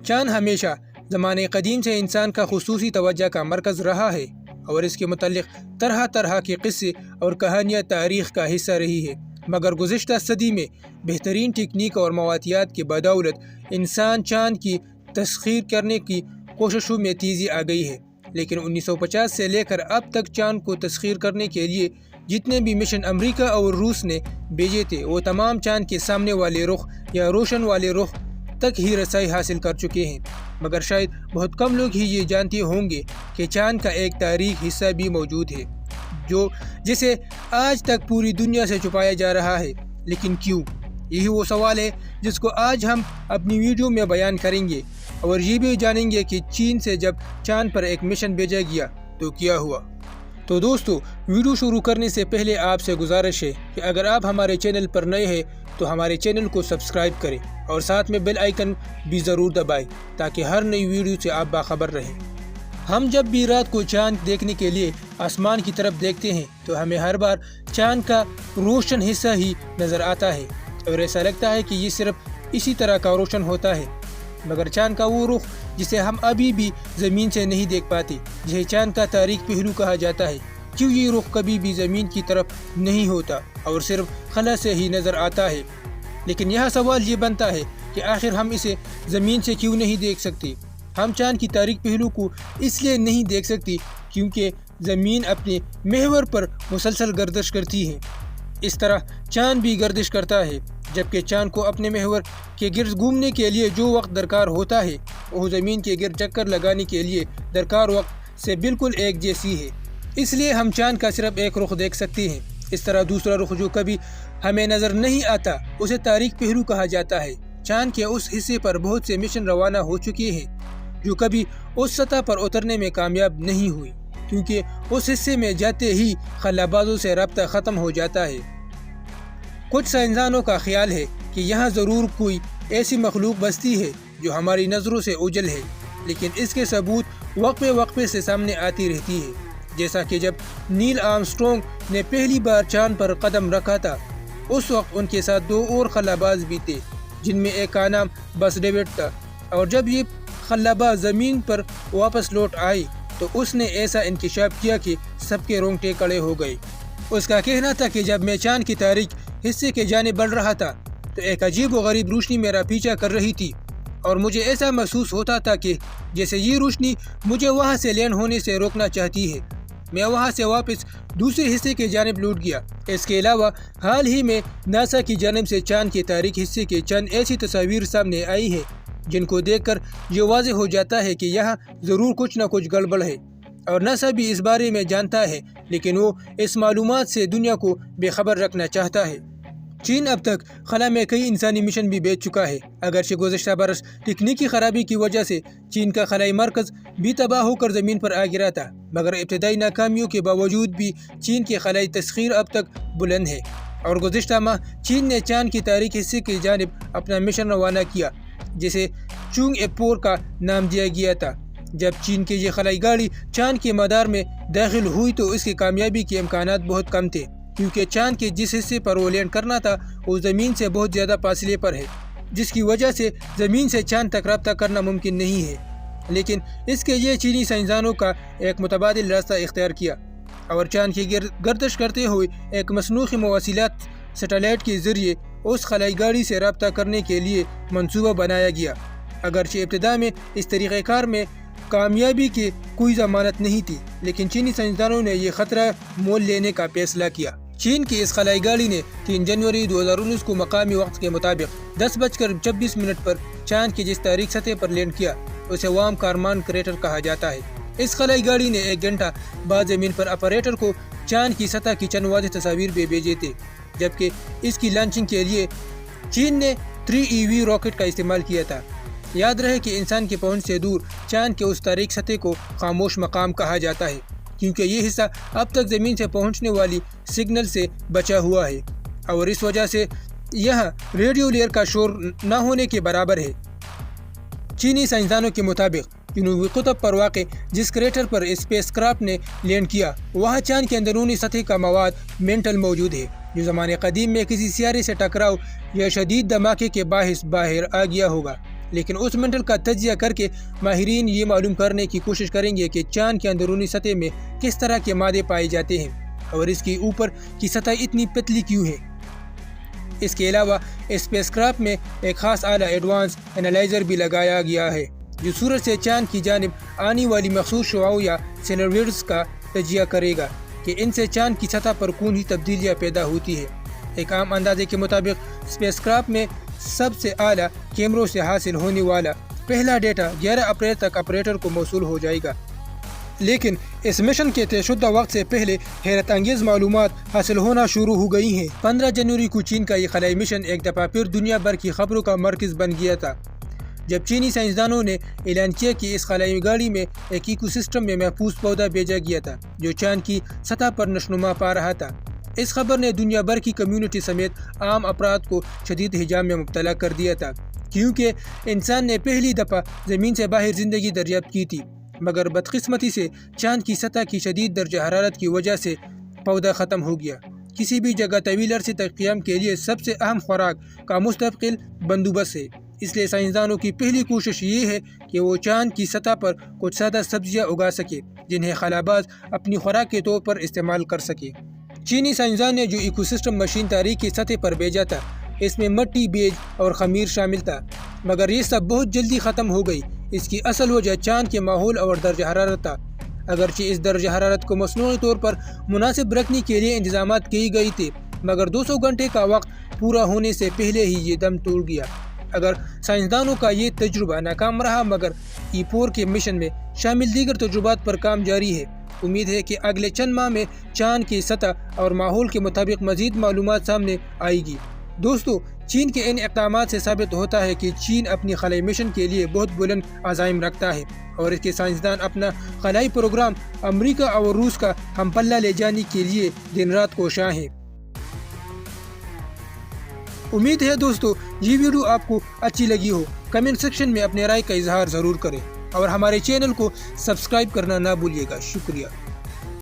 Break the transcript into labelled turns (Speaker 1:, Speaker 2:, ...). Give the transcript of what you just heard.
Speaker 1: چاند ہمیشہ زمانے قدیم سے انسان کا خصوصی توجہ کا مرکز رہا ہے اور اس کے متعلق طرح طرح کے قصے اور کہانیاں تاریخ کا حصہ رہی ہے، مگر گزشتہ صدی میں بہترین ٹیکنیک اور مواتیات کی بدولت انسان چاند کی تسخیر کرنے کی کوششوں میں تیزی آ گئی ہے۔ لیکن 1950 سے لے کر اب تک چاند کو تسخیر کرنے کے لیے جتنے بھی مشن امریکہ اور روس نے بھیجے تھے وہ تمام چاند کے سامنے والے رخ یا روشن والے رخ تک ہی رسائی حاصل کر چکے ہیں، مگر شاید بہت کم لوگ ہی یہ جانتے ہوں گے کہ چاند کا ایک تاریخی حصہ بھی موجود ہے جسے آج تک پوری دنیا سے چھپایا جا رہا ہے۔ لیکن کیوں؟ یہی وہ سوال ہے جس کو آج ہم اپنی ویڈیو میں بیان کریں گے، اور یہ بھی جانیں گے کہ چین سے جب چاند پر ایک مشن بھیجا گیا تو کیا ہوا۔ تو دوستو، ویڈیو شروع کرنے سے پہلے آپ سے گزارش ہے کہ اگر آپ ہمارے چینل پر نئے ہیں تو ہمارے چینل کو سبسکرائب کریں اور ساتھ میں بیل آئیکن بھی ضرور دبائیں تاکہ ہر نئی ویڈیو سے آپ باخبر رہیں۔ ہم جب بھی رات کو چاند دیکھنے کے لیے آسمان کی طرف دیکھتے ہیں تو ہمیں ہر بار چاند کا روشن حصہ ہی نظر آتا ہے اور ایسا لگتا ہے کہ یہ صرف اسی طرح کا روشن ہوتا ہے، مگر چاند کا وہ رخ جسے ہم ابھی بھی زمین سے نہیں دیکھ پاتے، جسے چاند کا تاریک پہلو کہا جاتا ہے، کیوں یہ رخ کبھی بھی زمین کی طرف نہیں ہوتا اور صرف خلا سے ہی نظر آتا ہے؟ لیکن یہاں سوال یہ بنتا ہے کہ آخر ہم اسے زمین سے کیوں نہیں دیکھ سکتے؟ ہم چاند کی تاریک پہلو کو اس لیے نہیں دیکھ سکتے کیونکہ زمین اپنے محور پر مسلسل گردش کرتی ہے۔ اس طرح چاند بھی گردش کرتا ہے، جبکہ چاند کو اپنے محور کے گرد گھومنے کے لیے جو وقت درکار ہوتا ہے وہ زمین کے گرد چکر لگانے کے لیے درکار وقت سے بالکل ایک جیسی ہے۔ اس لیے ہم چاند کا صرف ایک رخ دیکھ سکتے ہیں۔ اس طرح دوسرا رخ جو کبھی ہمیں نظر نہیں آتا اسے تاریک پہلو کہا جاتا ہے۔ چاند کے اس حصے پر بہت سے مشن روانہ ہو چکے ہیں جو کبھی اس سطح پر اترنے میں کامیاب نہیں ہوئی، کیونکہ اس حصے میں جاتے ہی خلا بازوں سے رابطہ ختم ہو جاتا ہے۔ کچھ سائنسدانوں کا خیال ہے کہ یہاں ضرور کوئی ایسی مخلوق بستی ہے جو ہماری نظروں سے اوجھل ہے، لیکن اس کے ثبوت وقفے وقفے سے سامنے آتی رہتی ہے، جیسا کہ جب نیل آرمسٹرانگ نے پہلی بار چاند پر قدم رکھا تھا، اس وقت ان کے ساتھ 2 اور خلا باز بھی تھے جن میں ایک کا نام بس ڈیوڈ تھا، اور جب یہ خلا باز زمین پر واپس لوٹ آئی تو اس نے ایسا انکشاف کیا کہ سب کے رونگٹے کھڑے ہو گئے۔ اس کا کہنا تھا کہ جب میں چاند کی تاریک حصے کے جانب بڑھ رہا تھا تو ایک عجیب و غریب روشنی میرا پیچھا کر رہی تھی، اور مجھے ایسا محسوس ہوتا تھا کہ جیسے یہ روشنی مجھے وہاں سے لینڈ ہونے سے روکنا چاہتی ہے۔ میں وہاں سے واپس دوسرے حصے کے جانب لوٹ گیا۔ اس کے علاوہ حال ہی میں ناسا کی جانب سے چاند کے تاریک حصے کے چند ایسی تصاویر سامنے آئی ہیں جن کو دیکھ کر یہ واضح ہو جاتا ہے کہ یہاں ضرور کچھ نہ کچھ گڑبڑ ہے، اور ناسا بھی اس بارے میں جانتا ہے، لیکن وہ اس معلومات سے دنیا کو بے خبر رکھنا چاہتا ہے۔ چین اب تک خلا میں کئی انسانی مشن بھی بھیج چکا ہے، اگرچہ گزشتہ برس تکنیکی خرابی کی وجہ سے چین کا خلائی مرکز بھی تباہ ہو کر زمین پر آ گرا تھا، مگر ابتدائی ناکامیوں کے باوجود بھی چین کی خلائی تسخیر اب تک بلند ہے، اور گزشتہ ماہ چین نے چاند کی تاریک حصے کی جانب اپنا مشن روانہ کیا جسے چونگ ایپور کا نام دیا گیا تھا۔ جب چین کی یہ خلائی گاڑی چاند کے مدار میں داخل ہوئی تو اس کی کامیابی کے امکانات بہت کم تھے، کیونکہ چاند کے جس حصے پر وہ لینڈ کرنا تھا وہ زمین سے بہت زیادہ فاصلے پر ہے، جس کی وجہ سے زمین سے چاند تک رابطہ کرنا ممکن نہیں ہے۔ لیکن اس کے لیے چینی سائنسدانوں کا ایک متبادل راستہ اختیار کیا اور چاند کی گردش کرتے ہوئے ایک مصنوعی مواصلات سیٹلائٹ کے ذریعے اس خلائی گاڑی سے رابطہ کرنے کے لیے منصوبہ بنایا گیا۔ اگرچہ ابتدا میں اس طریقہ کار میں کامیابی کی کوئی ضمانت نہیں تھی، لیکن چینی سائنسدانوں نے یہ خطرہ مول لینے کا فیصلہ کیا۔ چین کی اس خلائی گاڑی نے 3 جنوری 2019 کو مقامی وقت کے مطابق 10:26 پر چاند کی جس تاریک سطح پر لینڈ کیا اسے وام کارمان کریٹر کہا جاتا ہے۔ اس خلائی گاڑی نے 1 گھنٹہ بعد زمین پر آپریٹر کو چاند کی سطح کی چند واضح تصاویر بھی بھیجے تھے، جبکہ اس کی لانچنگ کے لیے چین نے 3EV راکٹ کا استعمال کیا تھا۔ یاد رہے کہ انسان کی پہنچ سے دور چاند کے اس تاریک سطح کو خاموش مقام کہا جاتا ہے، کیونکہ یہ حصہ اب تک زمین سے پہنچنے والی سگنل سے بچا ہوا ہے، اور اس وجہ سے یہاں ریڈیو لیئر کا شور نہ ہونے کے برابر ہے۔ چینی سائنسدانوں کے مطابق جنوبی قطب پر واقع جس کریٹر پر اسپیس کرافٹ نے لینڈ کیا وہاں چاند کے اندرونی سطح کا مواد مینٹل موجود ہے، جو زمانے قدیم میں کسی سیارے سے ٹکراؤ یا شدید دھماکے کے باعث باہر آ گیا ہوگا۔ لیکن اس منٹل کا تجزیہ کر کے ماہرین یہ معلوم کرنے کی کوشش کریں گے کہ چاند کے اندرونی سطح میں کس طرح کے مادے پائے جاتے ہیں اور اس کی اوپر کی سطح اتنی پتلی کیوں ہے۔ اس کے علاوہ اسپیس کرافٹ میں ایک خاص آلہ ایڈوانس انالائزر بھی لگایا گیا ہے جو سورج سے چاند کی جانب آنے والی مخصوص شعاعوں یا سینویڈز کا تجزیہ کرے گا کہ ان سے چاند کی سطح پر کون سی تبدیلیاں پیدا ہوتی ہے۔ ایک عام اندازے کے مطابق اسپیس کرافٹ میں سب سے اعلیٰ کیمروں سے حاصل ہونے والا پہلا ڈیٹا 11 اپریل تک آپریٹر کو موصول ہو جائے گا، لیکن اس مشن کے طے شدہ وقت سے پہلے حیرت انگیز معلومات حاصل ہونا شروع ہو گئی ہیں۔ 15 جنوری کو چین کا یہ خلائی مشن ایک دفعہ پھر دنیا بھر کی خبروں کا مرکز بن گیا تھا جب چینی سائنسدانوں نے اعلان کیا کہ اس خلائی گاڑی میں ایک ایکو سسٹم میں محفوظ پودا بھیجا گیا تھا جو چاند کی سطح پر نشوونما پا رہا تھا۔ اس خبر نے دنیا بھر کی کمیونٹی سمیت عام افراد کو شدید حجام میں مبتلا کر دیا تھا کیونکہ انسان نے پہلی دفعہ زمین سے باہر زندگی دریافت کی تھی، مگر بدقسمتی سے چاند کی سطح کی شدید درجہ حرارت کی وجہ سے پودا ختم ہو گیا۔ کسی بھی جگہ طویل عرصے تک قیام کے لیے سب سے اہم خوراک کا مستقل بندوبست ہے، اس لیے سائنسدانوں کی پہلی کوشش یہ ہے کہ وہ چاند کی سطح پر کچھ سادہ سبزیاں اگا سکے جنہیں خلاباز اپنی خوراک کے طور پر استعمال کر سکے۔ چینی سائنسدان نے جو ایکو سسٹم مشین تاریخ کی سطح پر بھیجا تھا اس میں مٹی، بیج اور خمیر شامل تھا، مگر یہ سب بہت جلدی ختم ہو گئی۔ اس کی اصل وجہ چاند کے ماحول اور درجہ حرارت تھا۔ اگرچہ اس درجہ حرارت کو مصنوعی طور پر مناسب رکھنے کے لیے انتظامات کیے گئے تھے، مگر 200 گھنٹے کا وقت پورا ہونے سے پہلے ہی یہ دم توڑ گیا۔ اگر سائنسدانوں کا یہ تجربہ ناکام رہا مگر ای4 کے مشن میں شامل دیگر تجربات پر کام جاری ہے۔ امید ہے کہ اگلے چند ماہ میں چاند کی سطح اور ماحول کے مطابق مزید معلومات سامنے آئے گی۔ دوستو، چین کے ان اقدامات سے ثابت ہوتا ہے کہ چین اپنی خلائی مشن کے لیے بہت بلند عزائم رکھتا ہے اور اس کے سائنسدان اپنا خلائی پروگرام امریکہ اور روس کا ہم پلہ لے جانے کے لیے دن رات کوشاں ہیں۔ امید ہے دوستو یہ ویڈیو آپ کو اچھی لگی ہو۔ کمنٹ سیکشن میں اپنے رائے کا اظہار ضرور کریں اور ہمارے چینل کو سبسکرائب کرنا نہ بھولیے گا۔ شکریہ۔